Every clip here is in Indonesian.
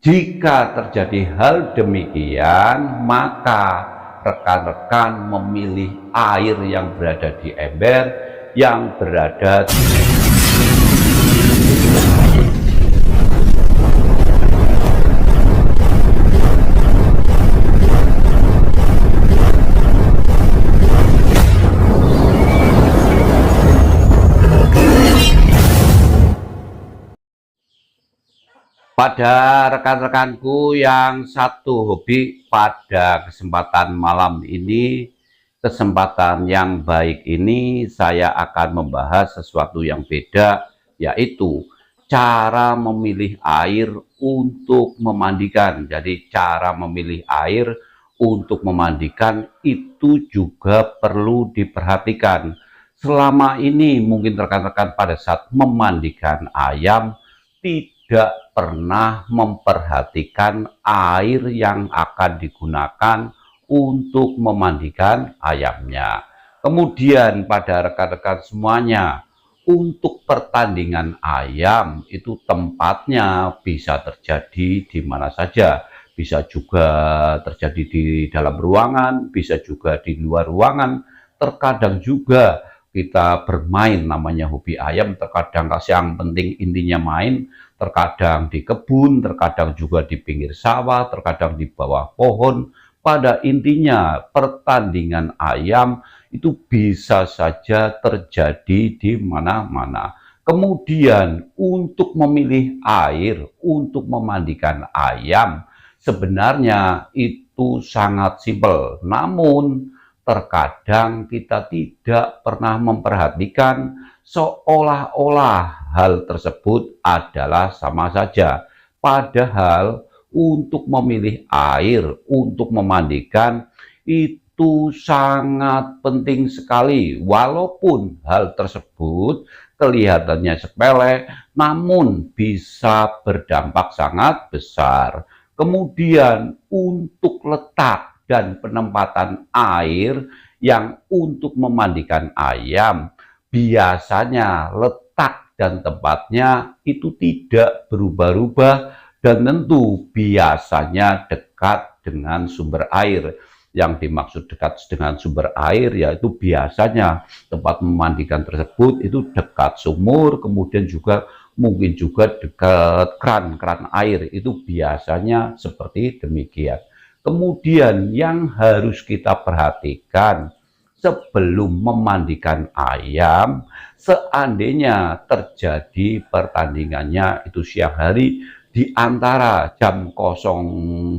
Jika terjadi hal demikian, maka rekan-rekan memilih air yang berada di ember, yang berada di pada rekan-rekanku yang satu hobi. Pada kesempatan malam ini, kesempatan yang baik ini, saya akan membahas sesuatu yang beda, yaitu cara memilih air untuk memandikan. Jadi cara memilih air untuk memandikan itu juga perlu diperhatikan. Selama ini mungkin rekan-rekan pada saat memandikan ayam tidak pernah memperhatikan air yang akan digunakan untuk memandikan ayamnya. Kemudian pada rekan-rekan semuanya, untuk pertandingan ayam itu tempatnya bisa terjadi di mana saja. Bisa juga terjadi di dalam ruangan, bisa juga di luar ruangan. Terkadang juga kita bermain, namanya hobi ayam, terkadang yang penting intinya main, terkadang di kebun, terkadang juga di pinggir sawah, terkadang di bawah pohon. Pada intinya pertandingan ayam itu bisa saja terjadi di mana-mana. Kemudian untuk memilih air untuk memandikan ayam sebenarnya itu sangat simpel, namun terkadang kita tidak pernah memperhatikan, seolah-olah hal tersebut adalah sama saja. Padahal untuk memilih air untuk memandikan itu sangat penting sekali. Walaupun hal tersebut kelihatannya sepele, namun bisa berdampak sangat besar. Kemudian untuk letak dan penempatan air yang untuk memandikan ayam, biasanya letak dan tempatnya itu tidak berubah-ubah, dan tentu biasanya dekat dengan sumber air. Yang dimaksud dekat dengan sumber air yaitu biasanya tempat memandikan tersebut itu dekat sumur, kemudian juga mungkin juga dekat keran air, itu biasanya seperti demikian. Kemudian yang harus kita perhatikan sebelum memandikan ayam, seandainya terjadi pertandingannya itu siang hari di antara jam 09.00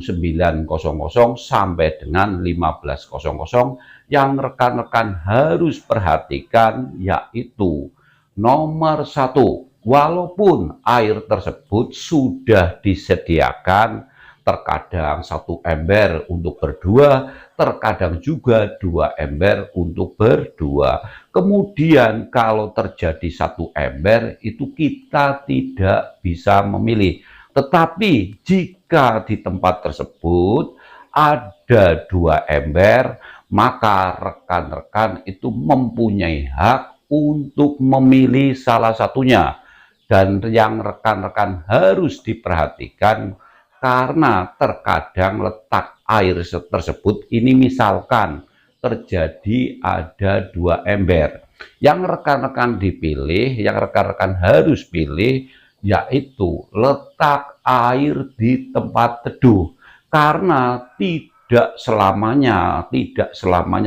sampai dengan 15.00, yang rekan-rekan harus perhatikan yaitu nomor satu, walaupun air tersebut sudah disediakan, terkadang satu ember untuk berdua, terkadang juga 2 ember untuk berdua. Kemudian kalau terjadi satu ember itu kita tidak bisa memilih. Tetapi jika di tempat tersebut ada 2 ember, maka rekan-rekan itu mempunyai hak untuk memilih salah satunya. Dan yang rekan-rekan harus diperhatikan, karena terkadang letak air tersebut ini, misalkan terjadi ada 2 ember, yang rekan-rekan dipilih, yang rekan-rekan harus pilih yaitu letak air di tempat teduh. Karena tidak selamanya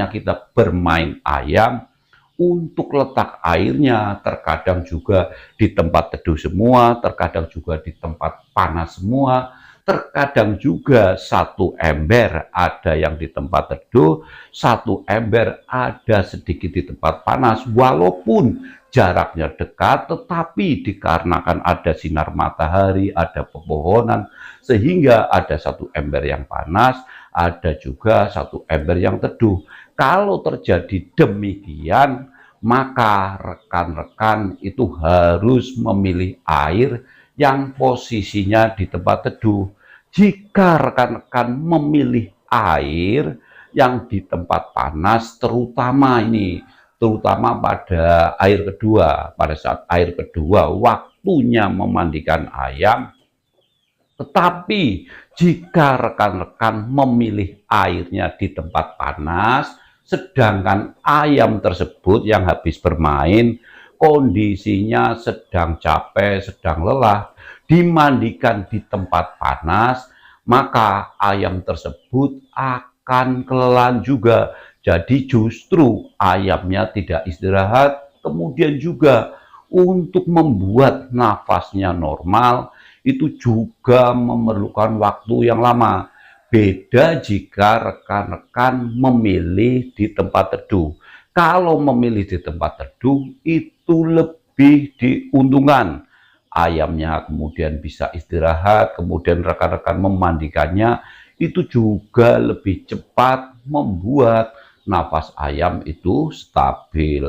kita bermain ayam untuk letak airnya, terkadang juga di tempat teduh semua, terkadang juga di tempat panas semua, terkadang juga satu ember ada yang di tempat teduh, satu ember ada sedikit di tempat panas. Walaupun jaraknya dekat, tetapi dikarenakan ada sinar matahari, ada pepohonan, sehingga ada satu ember yang panas, ada juga satu ember yang teduh. Kalau terjadi demikian, maka rekan-rekan itu harus memilih air yang posisinya di tempat teduh. Jika rekan-rekan memilih air yang di tempat panas, terutama pada air kedua, pada saat air kedua waktunya memandikan ayam, Tetapi jika rekan-rekan memilih airnya di tempat panas, sedangkan ayam tersebut yang habis bermain kondisinya sedang capek, sedang lelah, dimandikan di tempat panas, maka ayam tersebut akan kelelahan juga. Jadi justru ayamnya tidak istirahat, kemudian juga untuk membuat nafasnya normal itu juga memerlukan waktu yang lama. Beda jika rekan-rekan memilih di tempat teduh. Kalau memilih di tempat teduh itu lebih diuntungkan. Ayamnya kemudian bisa istirahat, kemudian rekan-rekan memandikannya itu juga lebih cepat membuat nafas ayam itu stabil.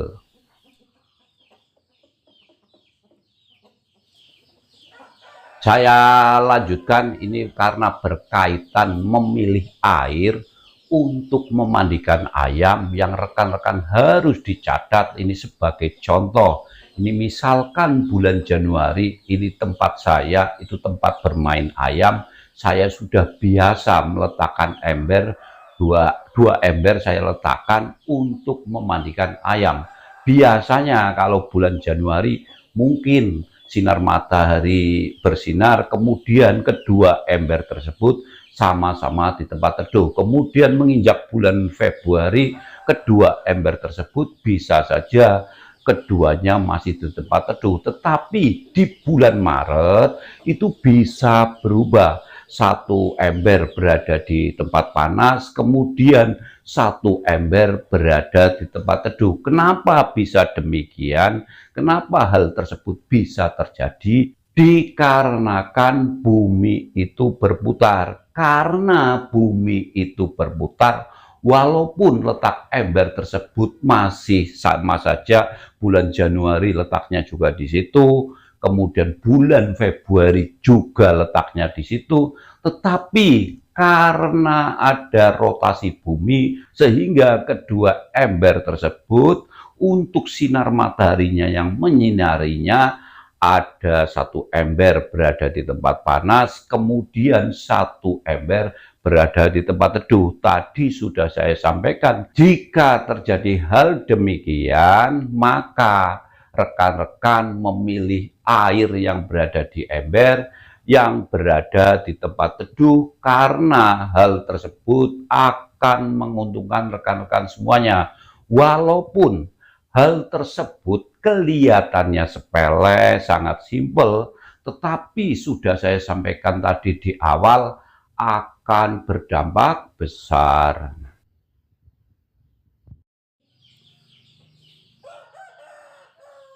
Saya lanjutkan ini karena berkaitan memilih air untuk memandikan ayam yang rekan-rekan harus dicatat ini sebagai contoh. Ini misalkan bulan Januari, ini tempat saya, itu tempat bermain ayam. Saya sudah biasa meletakkan ember, dua ember saya letakkan untuk memandikan ayam. Biasanya kalau bulan Januari mungkin sinar matahari bersinar, kemudian kedua ember tersebut sama-sama di tempat teduh. Kemudian menginjak bulan Februari, kedua ember tersebut bisa saja keduanya masih di tempat teduh. Tetapi di bulan Maret itu bisa berubah. Satu ember berada di tempat panas, kemudian satu ember berada di tempat teduh. Kenapa bisa demikian? Kenapa hal tersebut bisa terjadi? Dikarenakan bumi itu berputar. Karena bumi itu berputar, walaupun letak ember tersebut masih sama saja, bulan Januari letaknya juga di situ, kemudian bulan Februari juga letaknya di situ, tetapi karena ada rotasi bumi sehingga kedua ember tersebut untuk sinar mataharinya yang menyinarinya, ada satu ember berada di tempat panas, kemudian satu ember berada di tempat teduh. Tadi sudah saya sampaikan, jika terjadi hal demikian, maka rekan-rekan memilih air yang berada di ember, yang berada di tempat teduh, karena hal tersebut akan menguntungkan rekan-rekan semuanya. Walaupun hal tersebut kelihatannya sepele, sangat simpel, tetapi sudah saya sampaikan tadi di awal akan berdampak besar.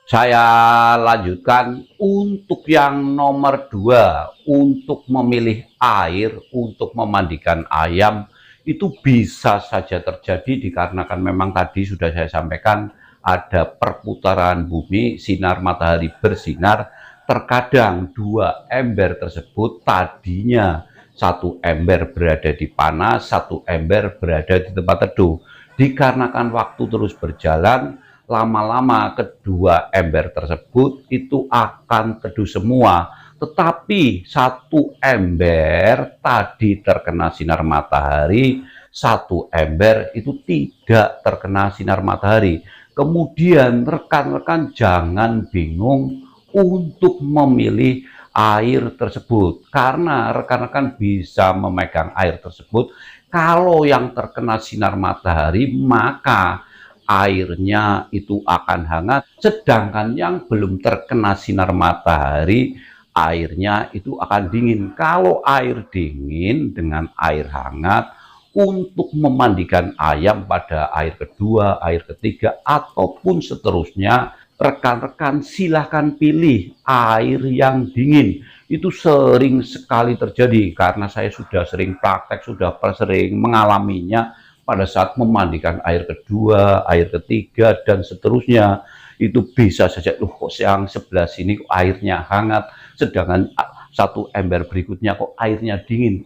Saya lanjutkan untuk yang nomor 2, untuk memilih air untuk memandikan ayam itu bisa saja terjadi dikarenakan memang tadi sudah saya sampaikan ada perputaran bumi, sinar matahari bersinar, terkadang dua ember tersebut tadinya satu ember berada di panas, satu ember berada di tempat teduh. Dikarenakan waktu terus berjalan, lama-lama kedua ember tersebut itu akan teduh semua. Tetapi satu ember tadi terkena sinar matahari, satu ember itu tidak terkena sinar matahari. Kemudian rekan-rekan jangan bingung untuk memilih air tersebut, karena rekan-rekan bisa memegang air tersebut. Kalau yang terkena sinar matahari maka airnya itu akan hangat, sedangkan yang belum terkena sinar matahari airnya itu akan dingin. Kalau air dingin dengan air hangat untuk memandikan ayam pada air kedua, air ketiga, ataupun seterusnya, rekan-rekan silahkan pilih air yang dingin. Itu sering sekali terjadi karena saya sudah sering praktek, sudah sering mengalaminya pada saat memandikan air kedua, air ketiga, dan seterusnya. Itu bisa saja, loh kok yang sebelah sini kok airnya hangat, sedangkan satu ember berikutnya kok airnya dingin.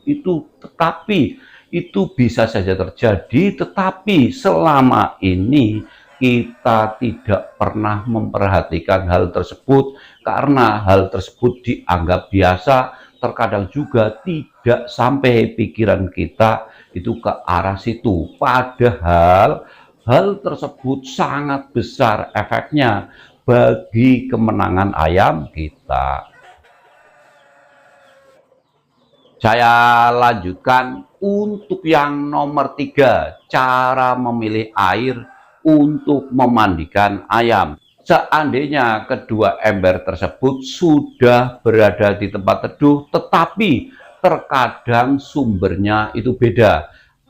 Itu bisa saja terjadi, tetapi selama ini kita tidak pernah memperhatikan hal tersebut karena hal tersebut dianggap biasa, terkadang juga tidak sampai pikiran kita itu ke arah situ. Padahal hal tersebut sangat besar efeknya bagi kemenangan ayam kita. Saya lanjutkan untuk yang nomor 3, cara memilih air untuk memandikan ayam. Seandainya kedua ember tersebut sudah berada di tempat teduh, tetapi terkadang sumbernya itu beda.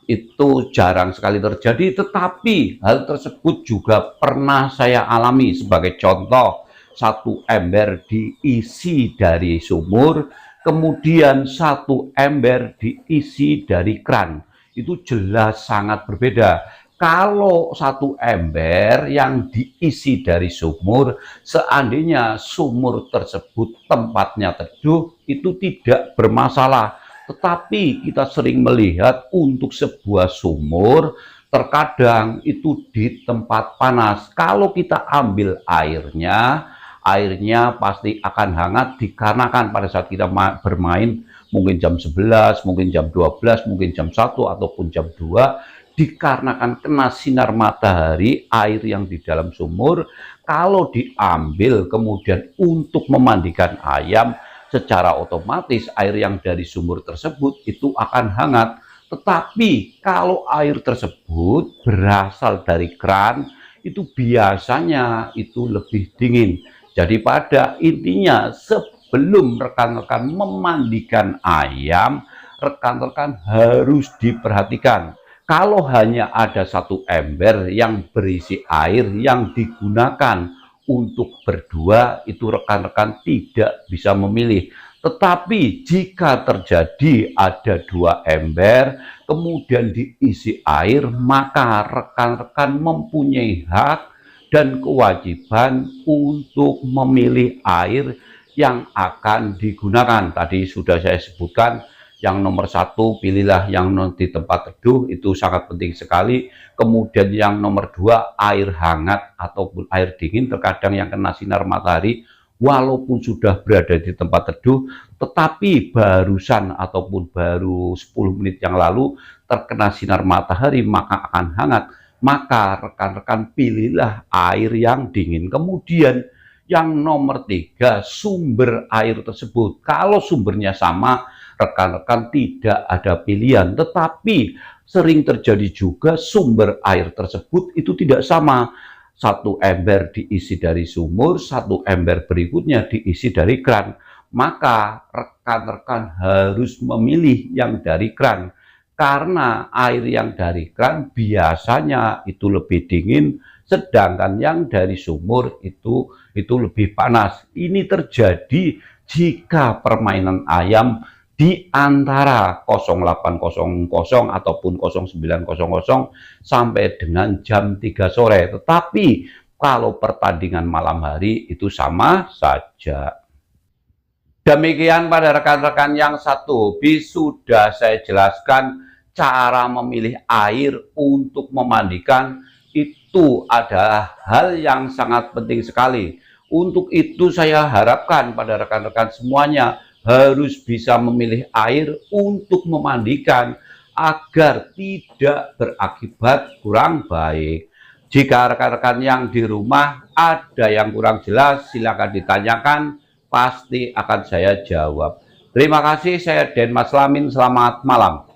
Itu jarang sekali terjadi, tetapi hal tersebut juga pernah saya alami. Sebagai contoh, satu ember diisi dari sumur, kemudian satu ember diisi dari keran. Itu jelas sangat berbeda. Kalau satu ember yang diisi dari sumur, seandainya sumur tersebut tempatnya teduh, itu tidak bermasalah. Tetapi kita sering melihat untuk sebuah sumur, terkadang itu di tempat panas. Kalau kita ambil airnya pasti akan hangat dikarenakan pada saat kita bermain mungkin jam 11, mungkin jam 12, mungkin jam 1 ataupun jam 2, dikarenakan kena sinar matahari, air yang di dalam sumur kalau diambil kemudian untuk memandikan ayam, secara otomatis air yang dari sumur tersebut itu akan hangat. Tetapi kalau air tersebut berasal dari keran, itu biasanya itu lebih dingin. Jadi pada intinya sebelum rekan-rekan memandikan ayam, rekan-rekan harus diperhatikan. Kalau hanya ada satu ember yang berisi air yang digunakan untuk berdua, itu rekan-rekan tidak bisa memilih. Tetapi jika terjadi ada dua ember, kemudian diisi air, maka rekan-rekan mempunyai hak dan kewajiban untuk memilih air yang akan digunakan. Tadi sudah saya sebutkan, yang nomor 1 pilihlah yang di tempat teduh, itu sangat penting sekali. Kemudian yang nomor 2, air hangat ataupun air dingin. Terkadang yang kena sinar matahari walaupun sudah berada di tempat teduh, tetapi barusan ataupun baru 10 menit yang lalu terkena sinar matahari, maka akan hangat. Maka rekan-rekan pilihlah air yang dingin. Kemudian yang nomor 3, sumber air tersebut. Kalau sumbernya sama, rekan-rekan tidak ada pilihan. Tetapi sering terjadi juga sumber air tersebut itu tidak sama. Satu ember diisi dari sumur, satu ember berikutnya diisi dari keran. Maka rekan-rekan harus memilih yang dari keran. Karena air yang dari keran biasanya itu lebih dingin, sedangkan yang dari sumur itu lebih panas. Ini terjadi jika permainan ayam di antara 08.00 ataupun 09.00 sampai dengan jam 3 sore. Tetapi kalau pertandingan malam hari itu sama saja. Demikian pada rekan-rekan yang 1B, sudah saya jelaskan cara memilih air untuk memandikan. Itu ada hal yang sangat penting sekali. Untuk itu saya harapkan pada rekan-rekan semuanya harus bisa memilih air untuk memandikan agar tidak berakibat kurang baik. Jika rekan-rekan yang di rumah ada yang kurang jelas, silakan ditanyakan, pasti akan saya jawab. Terima kasih, saya Den Mas Lamin, selamat malam.